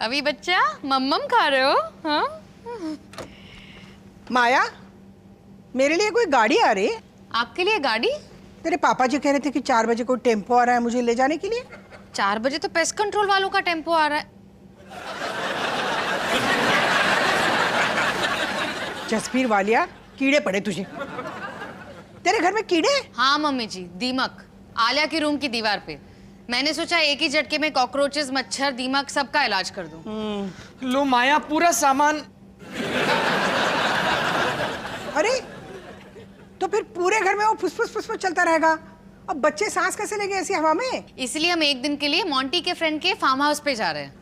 अभी बच्चा मम्मम खा रहे हो? हाँ? माया, मेरे लिए कोई गाड़ी आ रही है? आपके लिए गाड़ी? तेरे पापा जी कह रहे थे कि 4 बजे कोई टेम्पो आ रहा है मुझे ले जाने के लिए। 4 बजे तो पेस्ट कंट्रोल वालों का टेम्पो आ रहा है। जसबीर वालिया, कीड़े पड़े तुझे। तेरे घर में कीड़े? हाँ मम्मी जी, दीमक आलिया की रूम की दीवार पे। मैंने सोचा एक ही झटके में कॉकरोचेस, मच्छर, दीमक सबका इलाज कर दूं। लो माया, पूरा सामान। अरे तो फिर पूरे घर में वो फुसफुस फुसफुस चलता रहेगा। अब बच्चे सांस कैसे लेंगे ऐसी हवा में? इसलिए हम एक दिन के लिए मोंटी के फ्रेंड के फार्म हाउस पे जा रहे हैं।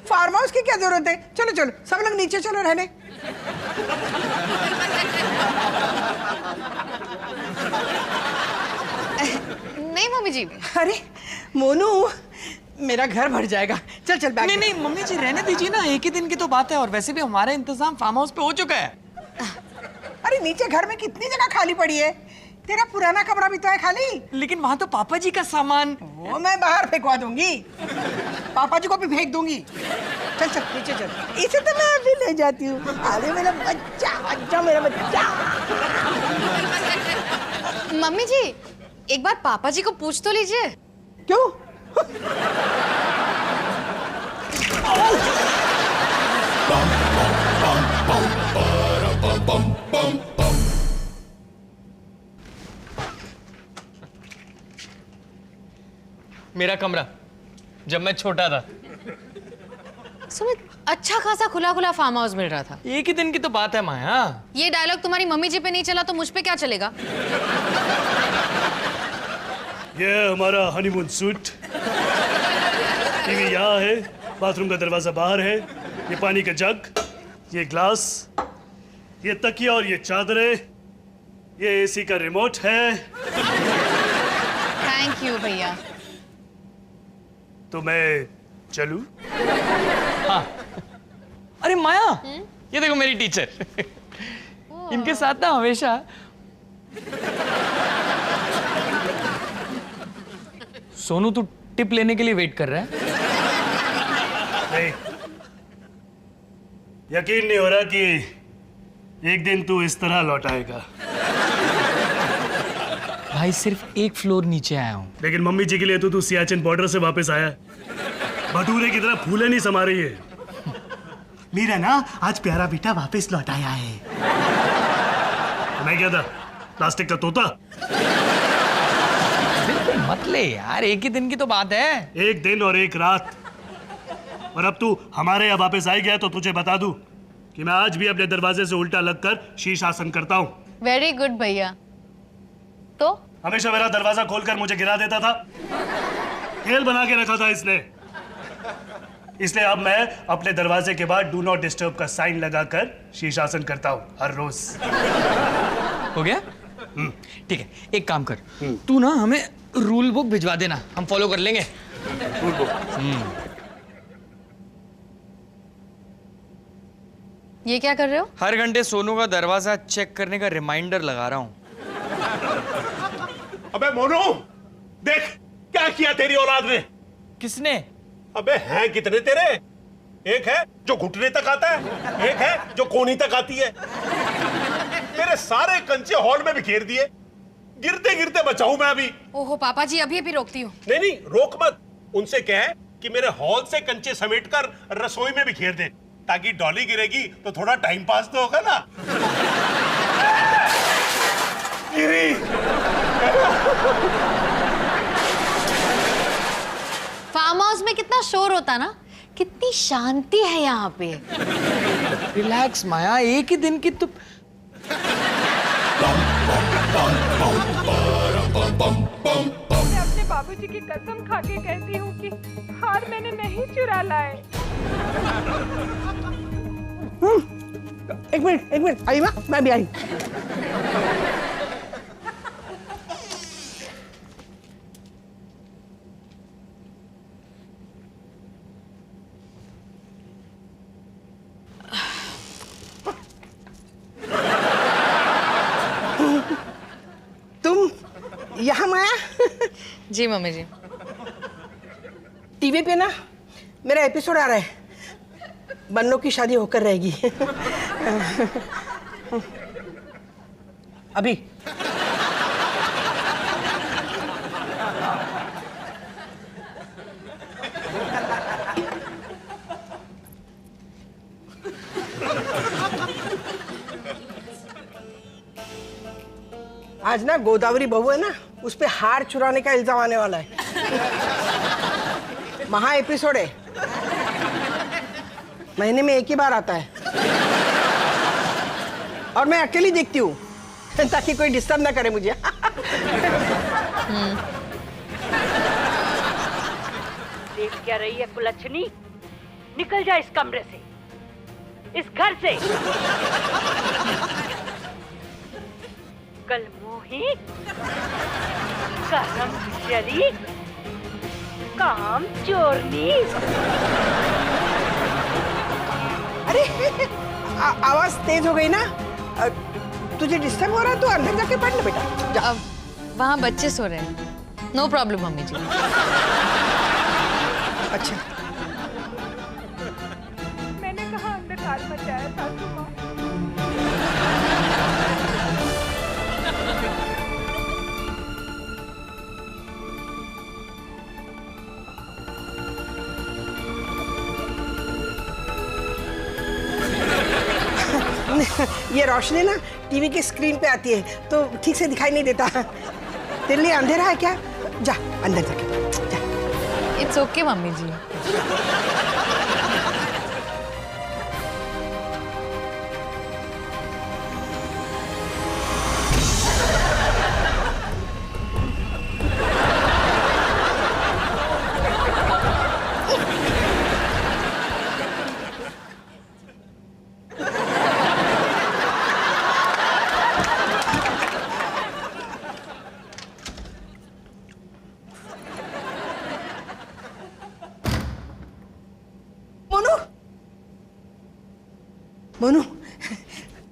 फार्म हाउस की क्या जरूरत है? चलो चलो सब लोग नीचे चलो रहने। नहीं मम्मी जी। अरे मोनू, मेरा घर भर जाएगा। चल चल बैठ। नहीं नहीं मम्मी जी, रहने दीजिए ना, एक ही दिन की तो बात है। और वैसे भी हमारा इंतजाम फार्म हाउस पे हो चुका है। अरे नीचे घर में कितनी जगह खाली पड़ी है। तेरा पुराना कमरा भी तो है खाली। लेकिन वहाँ तो पापा जी का सामान। वो मैं बाहर फेंकवा दूंगी, पापा जी को भी फेंक दूंगी। चल चल नीचे चल। इसे तो मैं अभी ले जाती हूँ। अरे मेरा बच्चा, अच्छा मेरा बच्चा। मम्मी जी, एक बार पापा जी को पूछ तो लीजिए। क्यों? मेरा कमरा जब मैं छोटा था। सुमित, अच्छा खासा खुला खुला फार्म हाउस मिल रहा था। एक ही दिन की तो बात है माया। ये डायलॉग तुम्हारी मम्मी जी पे नहीं चला तो मुझ पे क्या चलेगा? ये हमारा हनीमून सूट। टीवी यहाँ है, बाथरूम का दरवाजा बाहर है, ये पानी का जग, ये ग्लास, ये तकिया और ये चादरें, ये एसी का रिमोट है। थैंक यू भैया। तो मैं चलूं? हाँ। अरे माया, ये देखो मेरी टीचर। इनके साथ ना हमेशा। सोनू, तू टिप लेने के लिए वेट कर रहा है? नहीं, यकीन नहीं हो रहा कि एक दिन तू इस तरह लौट आएगा। भाई सिर्फ एक फ्लोर नीचे आया हूँ। लेकिन मम्मी जी के लिए तो तू सियाचिन बॉर्डर से वापस आया। भटूरे की तरह फूले नहीं समा रही है। मीरा ना आज प्यारा बेटा वापस लौट आया है। मैं क्या था, प्लास्टिक का तोता? मत ले यार, एक ही दिन की तो बात है। एक दिन और एक रात। और अब तू हमारे यहाँ वापस आ गया तो तुझे बता दूं कि मैं आज भी अपने दरवाजे से उल्टा लगकर शीर्षासन करता हूँ। वेरी गुड भैया। तो हमेशा मेरा दरवाजा खोलकर मुझे गिरा देता था। खेल बना के रखा था इसने। इसलिए अब मैं अपने दरवाजे के बाद डू नॉट डिस्टर्ब का साइन लगाकर शीर्षासन करता हूँ हर रोज। हो गया? ठीक है, एक काम कर, तू ना हमें रूल बुक भिजवा देना, हम फॉलो कर लेंगे। Rule book? ये क्या कर रहे हो? हर घंटे सोनू का दरवाजा चेक करने का रिमाइंडर लगा रहा हूँ। अबे मोनू, देख क्या किया तेरी औलाद ने। किसने? अबे हैं कितने तेरे? एक है जो घुटने तक आता है, एक है जो कोनी तक आती है। तेरे सारे कंचे हॉल में बिखेर दिए। गिरते गिरते बचाऊं मैं अभी। ओहो पापा जी, अभी अभी रोकती हूँ। नहीं नहीं, रोक मत। उनसे कह कि मेरे हॉल से कंचे समेटकर रसोई में बिखेर दे, ताकि डॉली गिरेगी तो थोड़ा टाइम पास तो होगा ना। गिरी। फार्म हाउस में कितना शोर होता ना, कितनी शांति है यहाँ पे। रिलैक्स माया, एक ही दिन की तो। मैं अपने बाबूजी की कसम खा के कहती हूँ कि हार मैंने नहीं चुरा लाए। एक मिनट आई माँ, मैं भी आई। तुम यहाँ माया? जी मम्मी जी। टीवी पे ना मेरा एपिसोड आ रहा है, बन्नों की शादी होकर रहेगी। अभी आज ना गोदावरी बहू है ना, उस पे हार चुराने का इल्जाम आने वाला है। महा एपिसोड है, महीने में एक ही बार आता है और मैं अकेली देखती हूँ ताकि कोई डिस्टर्ब ना करे मुझे। देख क्या रही है कुलच्छनी? निकल जा इस कमरे से, इस घर से। कल मोही, करम चली, काम चोरनी। अरे आवाज तेज हो गई ना, तुझे डिस्टर्ब हो रहा है तो अंदर जाके पढ़ ले बेटा, जा। अब वहाँ बच्चे सो रहे हैं, नो प्रॉब्लम मम्मी जी। अच्छा मैंने कहा अंदर हाल मचाया सासू माँ। ये रोशनी ना टीवी की स्क्रीन पे आती है तो ठीक से दिखाई नहीं देता। तेरे लिए अंधेरा है क्या? जा अंदर जाके जा। इट्स ओके मम्मी जी। मोनू, मोनू,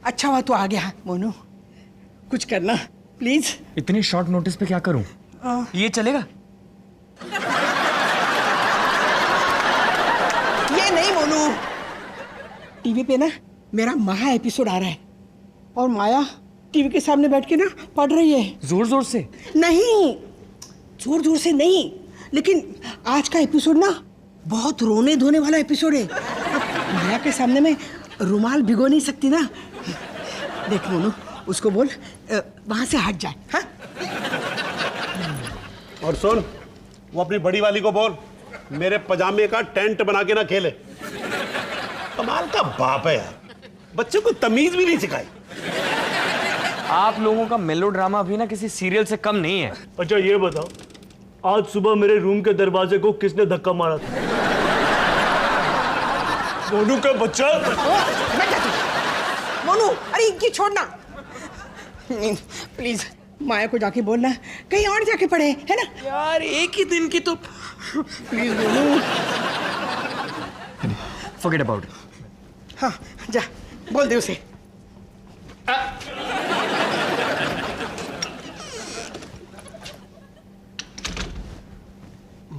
अच्छा हुआ तू आ गया। मोनू कुछ करना प्लीज। इतनी शॉर्ट नोटिस पे क्या करूं? ये चलेगा? ये नहीं मोनू, टीवी पे ना मेरा महा एपिसोड आ रहा है और माया टीवी के सामने बैठ के ना पढ़ रही है। जोर जोर से? नहीं, जोर जोर से नहीं, लेकिन आज का एपिसोड ना बहुत रोने धोने वाला एपिसोड है। अब माया के सामने में रुमाल भिगो नहीं सकती ना। देख मोनू, उसको बोल वहां से हट जाए। हाँ? और सुन, वो अपनी बड़ी वाली को बोल मेरे पजामे का टेंट बना के ना खेले। कमाल का बाप है यार, बच्चे को तमीज भी नहीं सिखाई। आप लोगों का मेलोड्रामा भी ना किसी सीरियल से कम नहीं है। अच्छा ये बताओ, आज सुबह मेरे रूम के दरवाजे को किसने धक्का मारा था? मोनू का बच्चा। मोनू, अरे इनकी छोड़ना प्लीज। माया को जाके बोलना कहीं और जाके पढ़े, है ना यार? एक ही दिन की तो please Monu. Forget about it. हाँ जा, बोल दे उसे।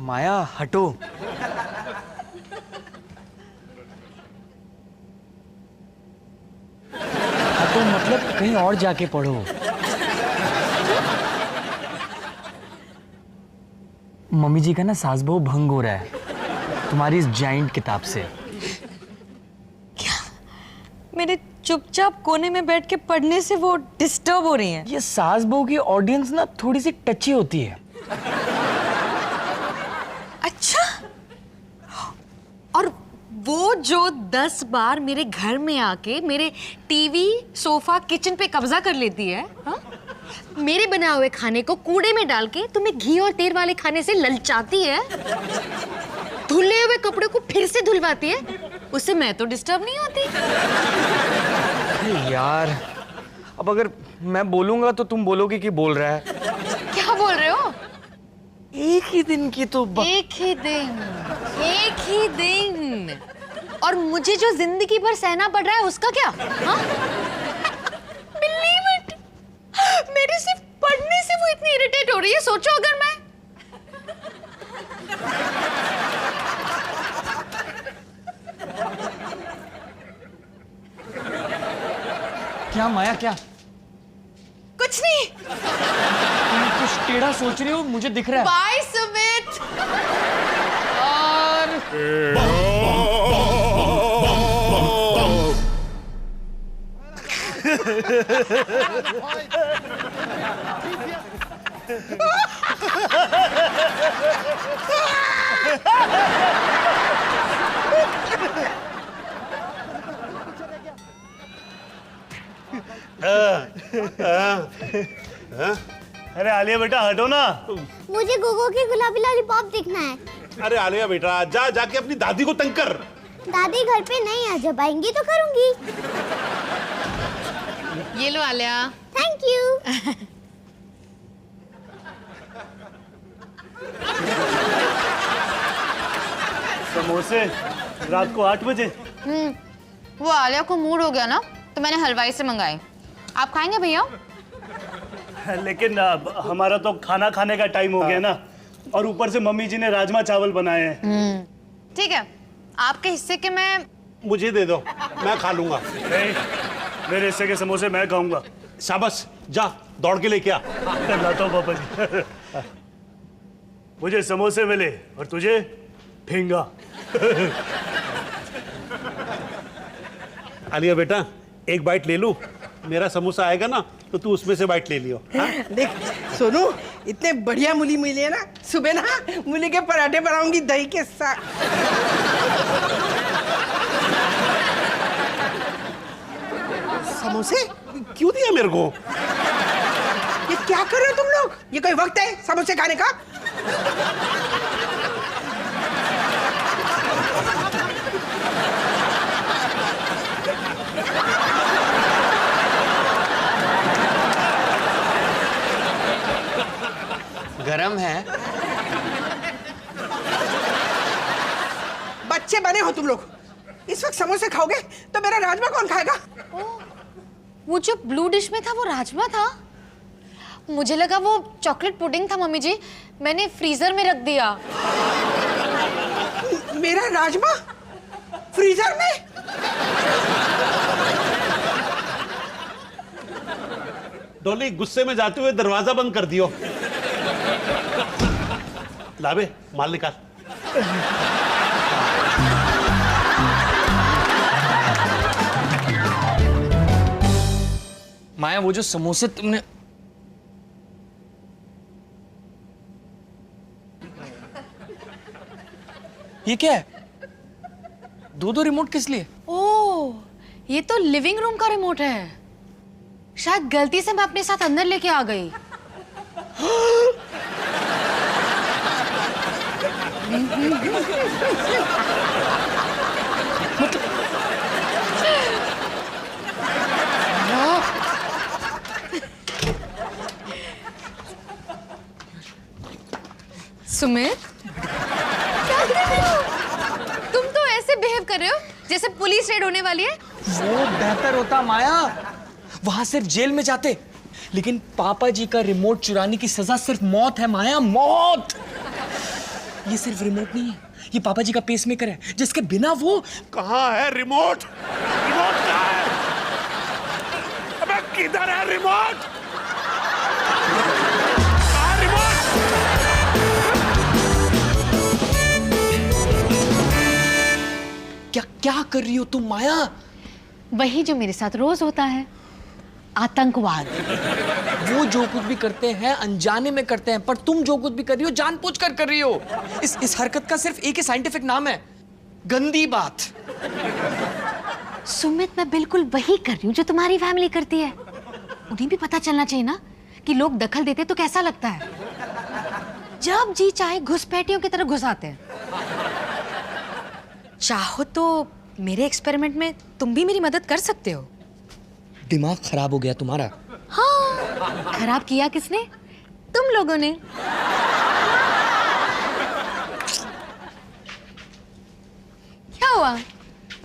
माया हटो। हटो मतलब कहीं और जाके पढ़ो। मम्मी जी का ना सास बहू भंग हो रहा है तुम्हारी इस जाइंट किताब से। मेरे चुपचाप कोने में बैठ के पढ़ने से वो डिस्टर्ब हो रही हैं। ये सास बहू की ऑडियंस ना थोड़ी सी टची होती है। अच्छा, और वो जो 10 बार मेरे घर में आके मेरे टीवी, सोफा, किचन पे कब्जा कर लेती है, हा? मेरे बनाए हुए खाने को कूड़े में डाल के तुम्हें घी और तेल वाले खाने से ललचाती है, धुले हुए कपड़े को फिर से धुलवाती है, उससे मैं तो डिस्टर्ब नहीं होती। यार, अब अगर मैं बोलूंगा तो तुम बोलोगे कि बोल रहा है। क्या बोल रहे हो? एक ही दिन की तो एक ही दिन, और मुझे जो जिंदगी भर सहना पड़ रहा है उसका क्या? हाँ? Believe it! मेरे सिर्फ पढ़ने से वो इतनी इरिटेट हो रही है। सोचो अगर मैं क्या माया, क्या? कुछ नहीं। तुम कुछ टेढ़ा सोच रही हो, मुझे दिख रहा है। बाय सुमित। और अरे आलिया बेटा हटो ना। मुझे गोगो की गुलाबी लॉलीपॉप देखना है। अरे आलिया बेटा जा जाके अपनी दादी को तंग कर। दादी घर पे नहीं है, जब आएंगी तो करूंगी। ये लो आलिया। Thank you. समोसे रात को 8 बजे। वो आलिया को मूड हो गया ना, तो मैंने हलवाई से मंगाए। आप खाएंगे भैया? लेकिन हमारा तो खाना खाने का टाइम हो गया ना, और ऊपर से मम्मी जी ने राजमा चावल बनाए हैं। ठीक है, आपके हिस्से के मैं। मुझे दे दो, मैं खा लूंगा। नहीं, मेरे हिस्से के समोसे मैं खाऊंगा। शाबाश, जा दौड़ के लेके आ। लाता हूं पापा जी। मुझे समोसे मिले और तुझे ठेंगा। आलिया बेटा एक बाइट ले लूं? मेरा समोसा आएगा ना तो तू उसमें से बाइट ले लियो। हाँ? देख सोनू, इतने बढ़िया मूली मिली है ना, सुबह ना मूली के पराठे बनाऊंगी दही के साथ। समोसे क्यों दिया मेरे को? ये क्या कर रहे हो तुम लोग? ये कोई वक्त है समोसे खाने का? गरम है। बच्चे बने हो तुम लोग। इस वक्त समोसे खाओगे तो मेरा राजमा कौन खाएगा? वो जो ब्लू डिश में था वो राजमा था। मुझे लगा वो चॉकलेट पुडिंग था मम्मी जी, मैंने फ्रीजर में रख दिया। मेरा राजमा फ्रीजर में? डॉली गुस्से में जाते हुए दरवाजा बंद कर दियो। लाबे माल निकाल। माया, वो जो समोसे तुमने। ये क्या है? दो रिमोट किस लिए? ओह, ये तो लिविंग रूम का रिमोट है। शायद गलती से मैं अपने साथ अंदर लेके आ गई। सुमित, क्या कर रहे हो? तुम तो ऐसे बिहेव कर रहे हो जैसे पुलिस रेड होने वाली है। वो बेहतर होता माया, वहां सिर्फ जेल में जाते, लेकिन पापा जी का रिमोट चुराने की सजा सिर्फ मौत है माया, मौत। ये सिर्फ रिमोट नहीं है, ये पापा जी का पेसमेकर है, जिसके बिना वो। कहाँ है रिमोट? रिमोट कहाँ है? अबे किधर है रिमोट? कहाँ रिमोट? क्या क्या कर रही हो तुम माया? वही जो मेरे साथ रोज होता है, आतंकवाद। वो जो कुछ भी करते हैं अनजाने में करते हैं, पर तुम जो कुछ भी कर रही हो जानबूझकर कर रही हो। इस हरकत का सिर्फ एक ही साइंटिफिक नाम है, गंदी बात। सुमित, मैं बिल्कुल वही कर रही हूँ जो तुम्हारी फैमिली करती है। उन्हें भी पता चलना चाहिए ना कि लोग दखल देते तो कैसा लगता है। जब जी चाहे घुसपैठियों की तरह घुस आते हैं। चाहो तो मेरे एक्सपेरिमेंट में तुम भी मेरी मदद कर सकते हो। दिमाग खराब हो गया तुम्हारा। हाँ, खराब किया किसने? तुम लोगों ने। क्या हुआ?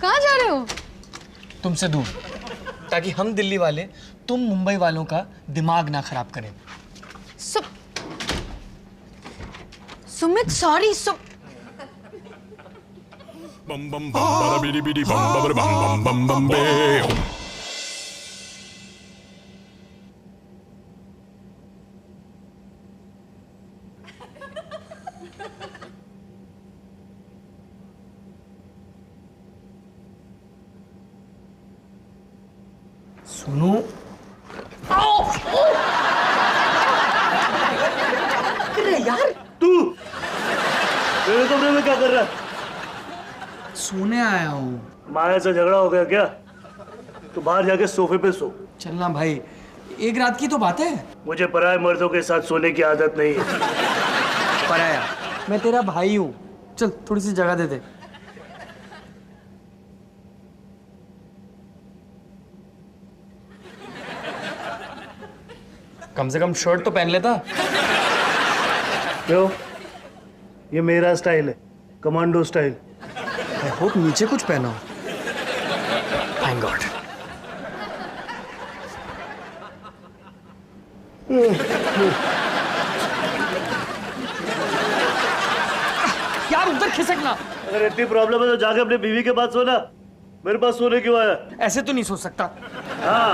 कहाँ जा रहे हो? तुमसे दूर, ताकि हम दिल्ली वाले तुम मुंबई वालों का दिमाग ना खराब करें। Sumit, sorry. Bum bum bum bada bidi bidi bum bada bum bum bum bum bam. Sonu, यार तू मेरे कमरे में क्या कर रहा है? सोने आया हूँ। माया से झगड़ा हो गया क्या? तू बाहर जाके सोफे पे सो। चलना भाई, एक रात की तो बात है। मुझे पराये मर्दों के साथ सोने की आदत नहीं है। पराया, मैं तेरा भाई हूँ। चल थोड़ी सी जगह दे दे। कम से कम शर्ट तो पहन लेता। क्यों? ये मेरा स्टाइल है, कमांडो स्टाइल। आई होप नीचे कुछ पहना हो। Thank God. यार उधर खिसकना। अगर इतनी प्रॉब्लम है तो जाके अपनी बीवी के पास सोना। मेरे पास सोने क्यों आया? ऐसे तो नहीं सोच सकता। हाँ,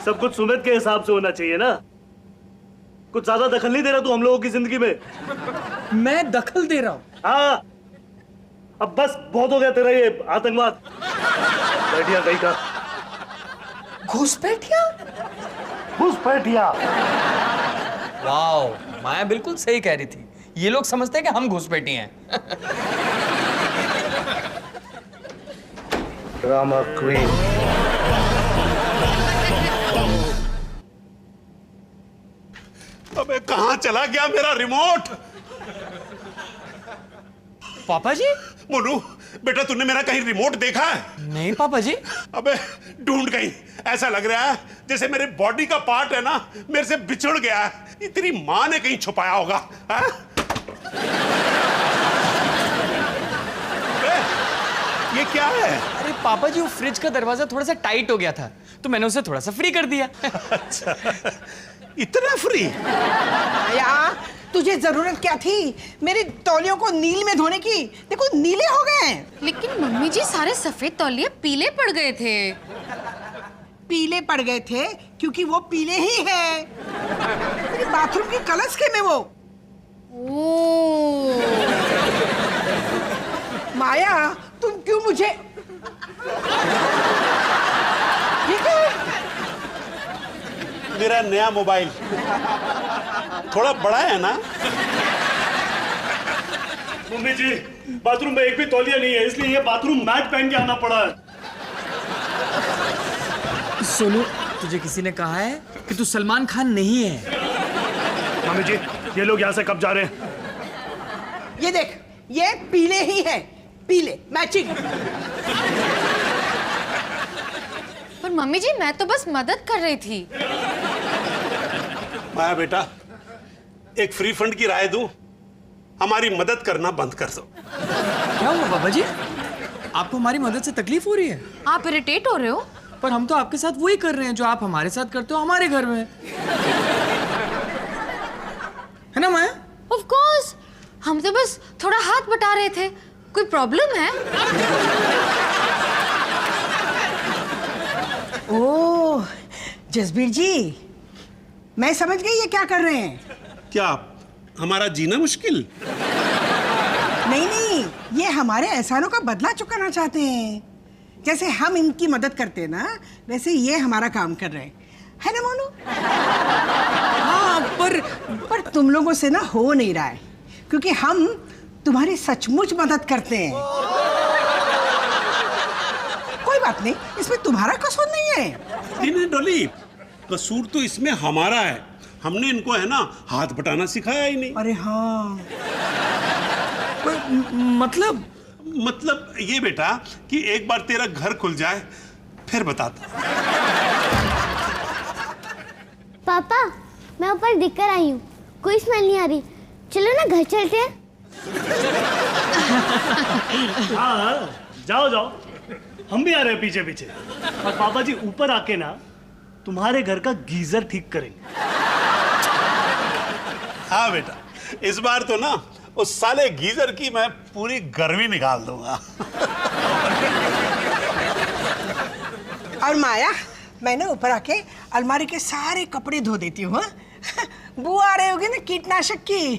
सब कुछ सुमित के हिसाब से होना चाहिए ना। कुछ ज्यादा दखल नहीं दे रहा तू हम लोगों की जिंदगी में। मैं दखल दे रहा हूँ। हाँ, अब बस बहुत हो गया तेरा ये आतंकवाद। बैठिया कहीं का घुसपैठिया। घुसपैठिया। वाओ, माया बिल्कुल सही कह रही थी। ये लोग समझते हैं कि हम घुसपैठी हैं। Drama queen. अबे कहां चला गया मेरा रिमोट? पापा जी? मोनू बेटा, तूने मेरा कहीं रिमोट देखा है? नहीं पापा जी। अबे ढूंढ कहीं। ऐसा लग रहा है जैसे मेरे बॉडी का पार्ट है ना, मेरे से बिछुड़ गया है। ये तेरी माँ ने कहीं छुपाया होगा। हाँ? ये क्या है? अरे पापा जी, वो फ्रिज का दरवाजा थोड़ा सा टाइट हो गया था तो मैंने उसे थोड़ा सा फ्री कर दिया। अच्छा, इतना फ्री? माया, तुझे जरूरत क्या थी मेरे तौलियों को नील में धोने की? देखो नीले हो गए हैं। लेकिन मम्मी जी सारे सफेद तौलिए पीले पड़ गए थे। पीले पड़ गए थे क्योंकि वो पीले ही है। मेरी बाथरूम की कलश के में वो। ओह, माया, तुम क्यों मुझे ठीक है? मेरा नया मोबाइल थोड़ा बड़ा है ना? मम्मी जी, बाथरूम में एक भी तौलिया नहीं है, इसलिए ये बाथरूम मैट पहन के आना पड़ा है। सोनू, तुझे किसी ने कहा है कि तू सलमान खान नहीं है? मम्मी जी, ये लोग यहाँ से कब जा रहे हैं? ये देख, ये पीले ही है, पीले मैचिंग। पर मम्मी जी मैं तो बस मदद कर रही थी। माया बेटा, एक फ्री फंड की राय दूं, हमारी मदद करना बंद कर दो। क्या हुआ पापा जी? आपको हमारी मदद से तकलीफ हो रही है? आप इरिटेट हो रहे हो? पर हम तो आपके साथ वही कर रहे हैं जो आप हमारे साथ करते हो हमारे घर में, है ना माया? ऑफ कोर्स, हम तो बस थोड़ा हाथ बटा रहे थे। कोई प्रॉब्लम है? ओह जसबीर जी, मैं समझ गई ये क्या कर रहे हैं। क्या हमारा जीना मुश्किल? नहीं नहीं, ये हमारे एहसानों का बदला चुकाना चाहते हैं। जैसे हम इनकी मदद करते हैं ना, वैसे ये हमारा काम कर रहे हैं, है ना मोनू? हाँ, पर तुम लोगों से ना हो नहीं रहा है, क्योंकि हम तुम्हारी सचमुच मदद करते हैं। कोई बात नहीं, इसमें तुम्हारा कसूर नहीं है। नहीं डोली, कसूर तो इसमें हमारा है। हमने इनको है ना हाथ बटाना सिखाया ही नहीं। अरे हाँ, मतलब ये बेटा कि एक बार तेरा घर खुल जाए फिर बताता। पापा, मैं ऊपर दिख कर आई हूँ, कोई स्मेल नहीं आ रही। चलो ना घर चलते हैं। हाँ, जाओ जाओ, हम भी आ रहे हैं पीछे पीछे। और पापा जी ऊपर आके ना तुम्हारे घर का गीजर ठीक करेंगे। हाँ बेटा, इस बार तो ना उस साले गीजर की मैं पूरी गर्मी निकाल दूंगा। और माया, मैंने ऊपर आके अलमारी के सारे कपड़े धो देती हूँ। बू आ रही होगी ना कीटनाशक की।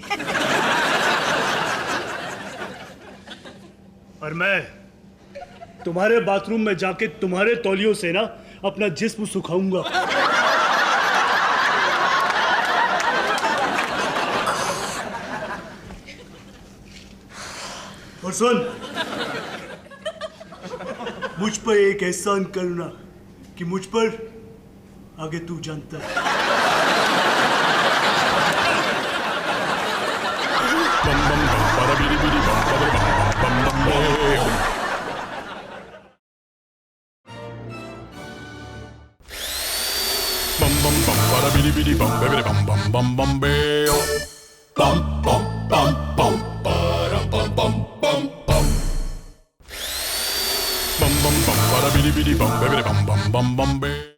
और मैं तुम्हारे बाथरूम में जाके तुम्हारे तौलियों से ना अपना जिस्म सुखाऊंगा। और सुन, मुझ पर एक एहसान करना कि मुझ पर आगे तू जानता है। bum bum bum bada bidi bidi bum baby bum bum bum bum beo bum bum bum bum bada bum bum bum bum bum bum bum bada bidi bidi bum baby bum bum bum bum beo